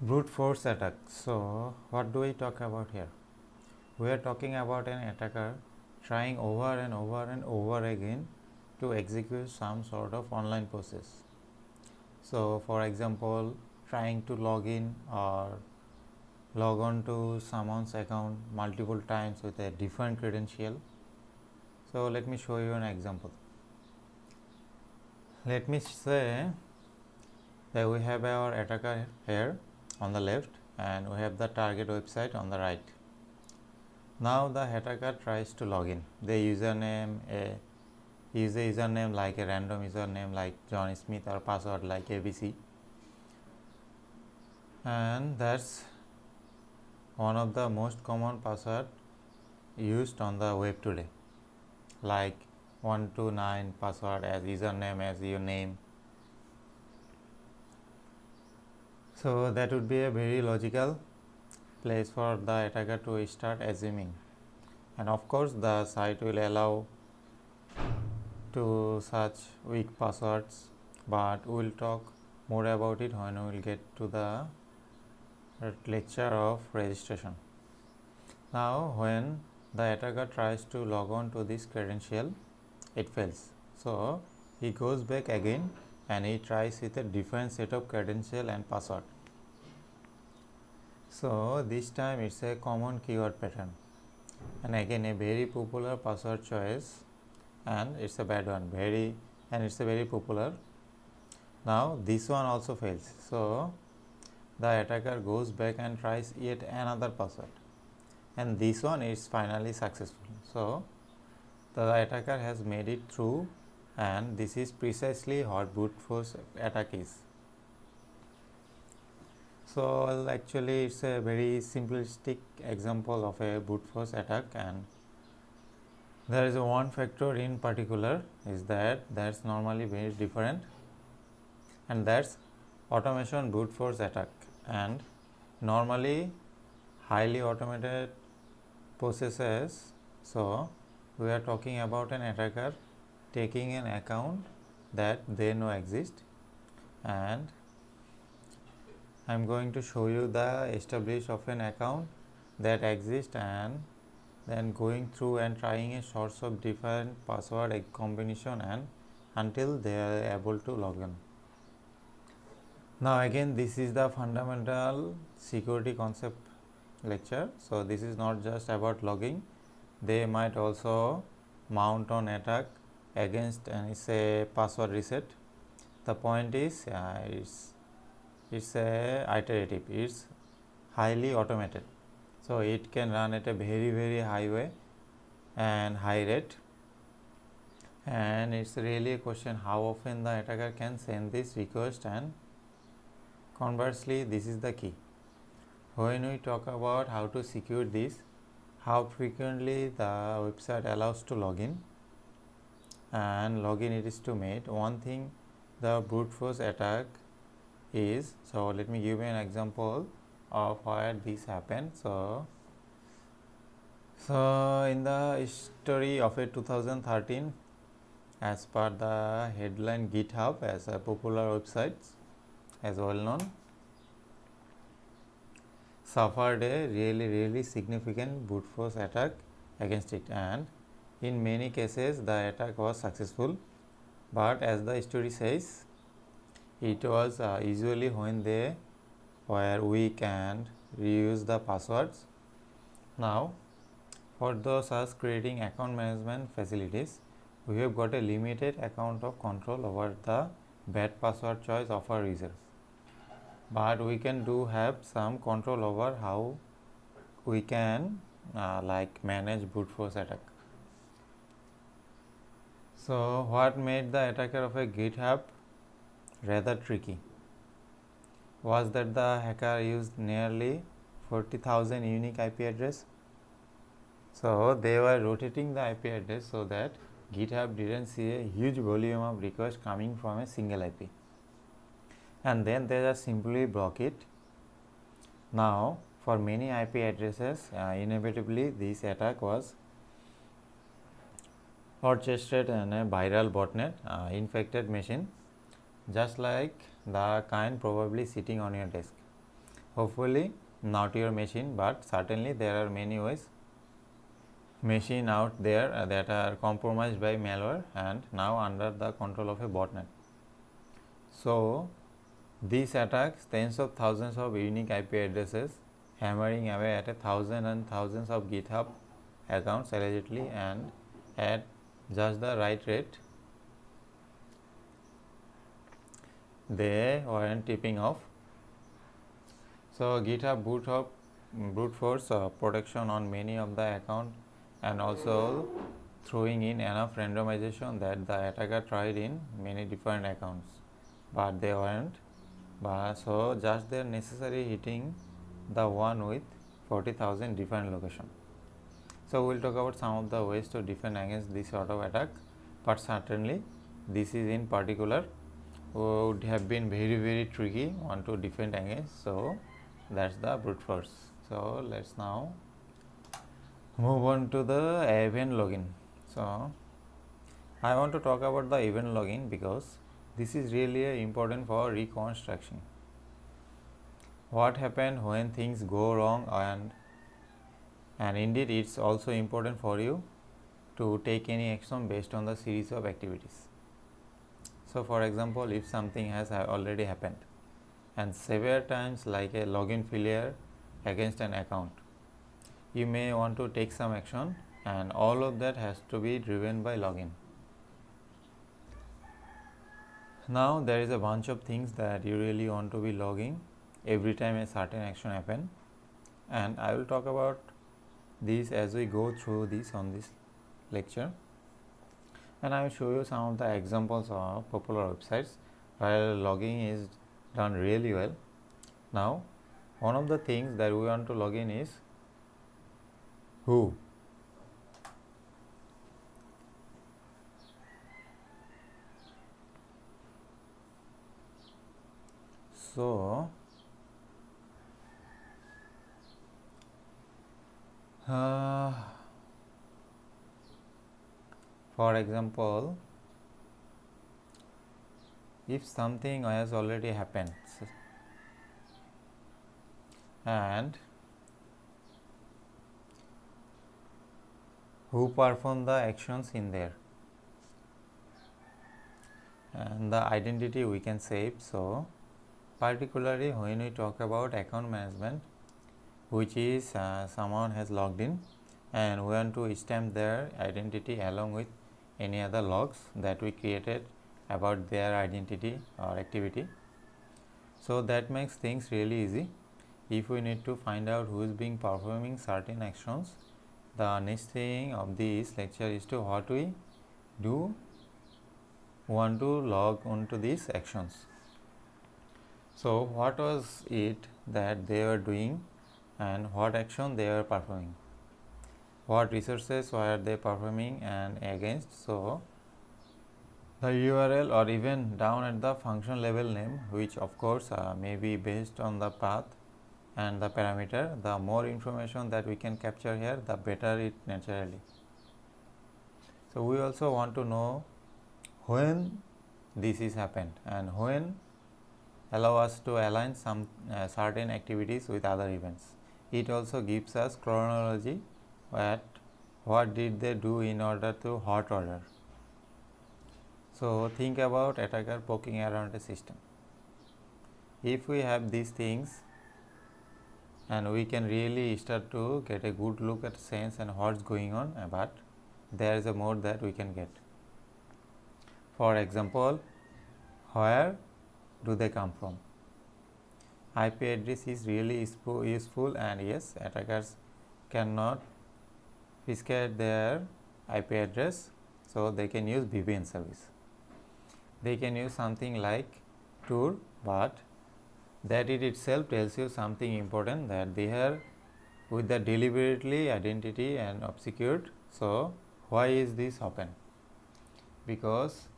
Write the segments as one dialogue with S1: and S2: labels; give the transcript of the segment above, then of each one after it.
S1: Brute force attack. So, what do we talk about here? We are talking about an attacker trying over and over and over again to execute some sort of online process. So, for example, trying to log in or log on to someone's account multiple times with a different credential. So, let me show you an example. Let me say that we have our attacker here on the left and we have the target website on the right. Now the attacker tries to log in. They use a username like a random username like John Smith or password like ABC, and that's one of the most common password used on the web today, like 129 password as username as your name. So that would be a very logical place for the attacker to start assuming, and of course the site will allow to such weak passwords, but we'll talk more about it when we will get to the lecture of registration. Now when the attacker tries to log on to this credential, it fails. So he goes back again and he tries with a different set of credential and password. So this time it's a common keyword pattern, and again a very popular password choice, and it's a bad one, it's a very popular. Now this one also fails, so the attacker goes back and tries yet another password, and this one is finally successful. So the attacker has made it through, and this is precisely what brute force attack is. So actually it's a very simplistic example of a brute force attack, and there is a one factor in particular is that that's normally very different, and that's automation brute force attack, and normally highly automated processes. So we are talking about an attacker taking an account that they know exists, and I am going to show you the establish of an account that exists, and then going through and trying a sorts of different password combination and until they are able to log in. Now again, this is the fundamental security concept lecture. So this is not just about logging. They might also mount on attack against and say password reset. The point is it's a iterative, it's highly automated, so it can run at a very high way and high rate, and it's really a question how often the attacker can send this request, and conversely this is the key. When we talk about how to secure this, how frequently the website allows to login and login it is to made, one thing the brute force attack is. So let me give you an example of where this happened. So in the history of a 2013, as per the headline, GitHub as a popular website as well known suffered a really significant brute force attack against it, and in many cases the attack was successful, but as the story says, it was usually when they were weak and reuse the passwords. Now for those us creating account management facilities, we have got a limited amount of control over the bad password choice of our users, but we can do have some control over how we can like manage brute force attack. So what made the attacker of a GitHub rather tricky was that the hacker used nearly 40,000 unique IP address. So they were rotating the IP address so that GitHub didn't see a huge volume of requests coming from a single IP, and then they just simply block it. Now for many IP addresses, inevitably this attack was orchestrated in a viral botnet infected machine, just like the kind probably sitting on your desk. hopefully not your machine, but certainly there are many ways machine out there that are compromised by malware and now under the control of a botnet. So these attacks tens of thousands of unique IP addresses hammering away at thousands and thousands of GitHub accounts allegedly, and at just the right rate they weren't tipping off. So GitHub brute force protection on many of the account, and also throwing in enough randomization that the attacker tried in many different accounts, but they weren't. So just they're necessary hitting the one with 40,000 different locations. So we'll talk about some of the ways to defend against this sort of attack, but certainly this is in particular would have been very tricky one to defend against. So that's the brute force. So let's now move on to the event login. So I want to talk about the event login because this is really important for reconstruction. What happened when things go wrong, and indeed it's also important for you to take any action based on the series of activities. So for example, if something has already happened and several times, like a login failure against an account, you may want to take some action, and all of that has to be driven by login. Now there is a bunch of things that you really want to be logging every time a certain action happen, and I will talk about these as we go through this on this lecture, and I will show you some of the examples of popular websites where logging is done really well. Now one of the things that we want to log in is who. So for example, if something has already happened and who perform the actions in there, and the identity we can save. So particularly when we talk about account management, which is someone has logged in and we want to stamp their identity along with any other logs that we created about their identity or activity. So that makes things really easy. If we need to find out who is being performing certain actions, the next thing of this lecture is to what we do want to log onto these actions. So what was it that they were doing and what action they were performing, what resources were they performing and against. So the URL or even down at the function level name, which of course may be based on the path and the parameter. The more information that we can capture here, the better it naturally. So we also want to know when this is happened and when allow us to align some certain activities with other events. It also gives us chronology at what did they do in order to what order. So think about attacker poking around a system. If we have these things, and we can really start to get a good look at sense and what's going on, but there is a more that we can get. For example, where do they come from? IP address is really useful, and yes, attackers cannot obfuscate their IP address, so they can use VPN service. They can use something like Tor, but that it itself tells you something important, that they are with the deliberately identity and obscured. So why is this open? Because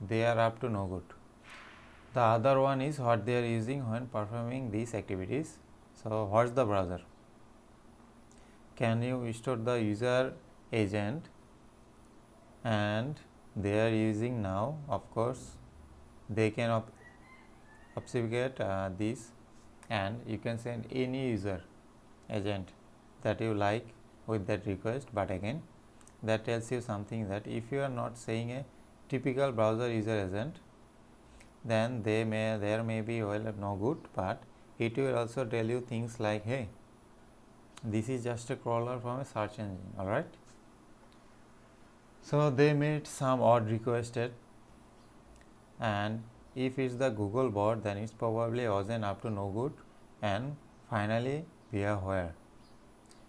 S1: they are up to no good. The other one is what they are using when performing these activities. So what's the browser? Can you restore the user agent? And they are using now, of course, they can obfuscate this and you can send any user agent that you like with that request. But again, that tells you something, that if you are not saying a typical browser user agent, then there may be no good, but it will also tell you things like, hey, this is just a crawler from a search engine. Alright, so they made some odd requested, and if it's the Google bot, then it's probably wasn't up to no good. And finally, we are where.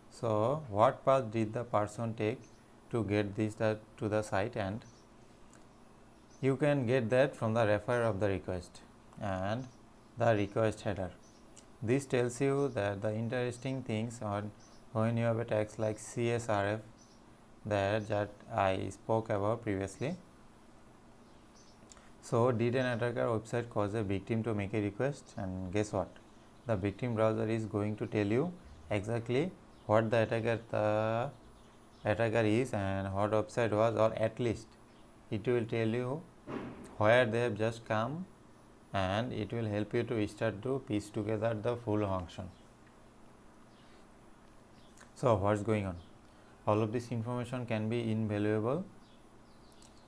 S1: So what path did the person take to get this to the site? And you can get that from the referrer of the request and the request header. This tells you that the interesting things on when you have attacks like CSRF that I spoke about previously. So did an attacker website cause a victim to make a request? And guess what? The victim browser is going to tell you exactly what the attacker is and what website was, or at least it will tell you where they have just come, and it will help you to start to piece together the full function. So what's going on? All of this information can be invaluable,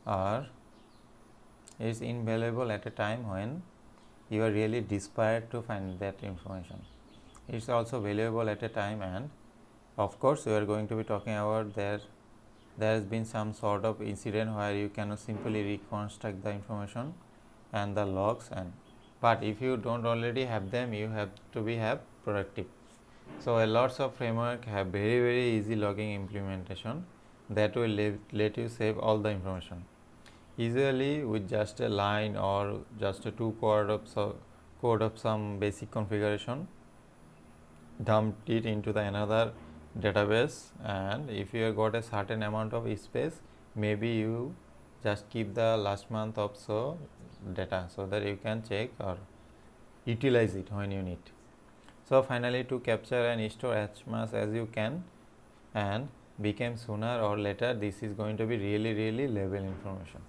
S1: or is invaluable at a time when you are really desperate to find that information. It's also valuable at a time, and of course we are going to be talking about there has been some sort of incident where you cannot simply reconstruct the information and the logs, but if you don't already have them, you have to have productive. So lots of framework have very easy logging implementation that will let you save all the information easily with just a line or just a code of some basic configuration. Dump it into the another database, and if you have got a certain amount of space, maybe you just keep the last month of data so that you can check or utilize it when you need. So finally, to capture and store as much as you can and become sooner or later, this is going to be really label information.